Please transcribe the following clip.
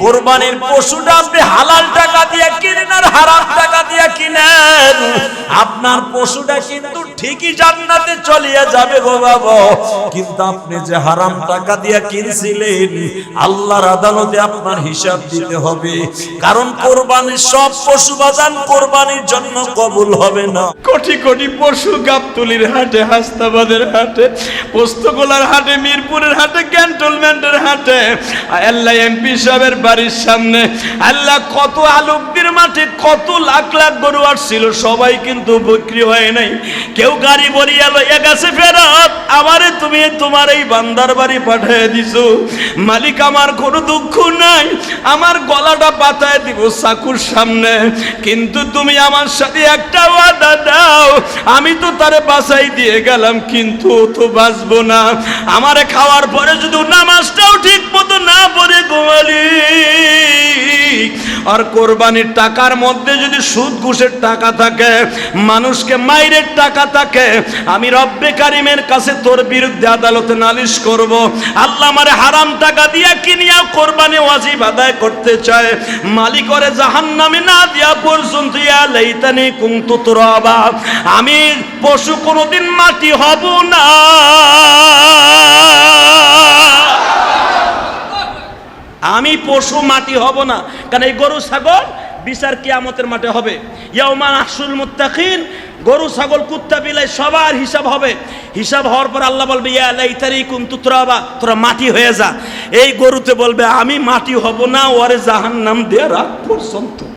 কোরবানির পশুটা আপনি হালাল টাকা দিয়ে কিনেন আর হারাম টাকা দিয়ে কিনেন, আপনার পশুটা কিন্তু ঠিকই জান্নাতে চলিয়ে যাবে গো বাবা। কিন্তু আপনি যে হারাম টাকা দিয়ে কিনছিলেন, আল্লাহর আদালতে আপনার হিসাব দিতে হবে। কারণ কোরবানির সব পশু বাজান কোরবানির জন্য কবুল হবে না। কোটি কোটি পশু গাবতলির হাটে, হাসনাবাদের হাটে, পোস্তগোলার হাটে, মিরপুরের হাটে, ক্যান্টনমেন্টের হাটে, আল্লাহ এমপি সাহেবের বাড়ির সামনে আল্লাহ কত আলোকদের মাঠে কত লাখ লাখ গরু আসছিল, সবাই কিন্তু বিক্রি হয় নাই। কেউ গাড়ি বলিয়া লইয়া গেছে ফেরত, আমারে তুমি তোমার এই বান্দার বাড়ি পাঠিয়ে দিছো মালিক, আমার কোনো দুঃখ নাই, আমার গলাটা পাতায় দিব চাকুর সামনে, কিন্তু তুমি আমার সাথে একটা ওয়াদা দাও, আমি তো তারে বাঁচাই দিয়ে গেলাম কিন্তু ও তো বাঁচবো না, আমারে খাওয়ার পরে যদি নামাজটাও ঠিক মতো না পড়ে ঘুমালি, আর কোরবানির টাকার মধ্যে যদি সুদ ঘুষের টাকা থাকে, মানুষকে মাইরের টাকা থাকে, আমি রব্বে কারিমের কাছে তোর বিরুদ্ধে আদালতে নালিশ করব। আল্লাহ আমারে হারাম টাকা দিয়া কিনিয়া কোরবানি ওয়াজিব আদায় করতে চায়, মালিক ওরে জাহান্নামে না দিয়া পর্যন্ত ইয়া লাইতানি কুনতু তুরাবা, আমি পশু কোনোদিন মাটি হব না। আমি পশু মাটি হব না, কারণ এই গরু ছাগল বিচার কিয়ামতের মাঠে হবে। ইয়াউমা নাহশুরুল মুত্তাকিন, গরু ছাগল কুত্তা বিলাই সবার হিসাব হবে। হিসাব হওয়ার পর আল্লাহ বলবে ইয়া লাইতানি কুনতু তুরাবা, তোরা মাটি হয়ে যা। এই গরুতে বলবে আমি মাটি হব না, ওরে জাহান্নাম দিয়ে রাখ পর্যন্ত।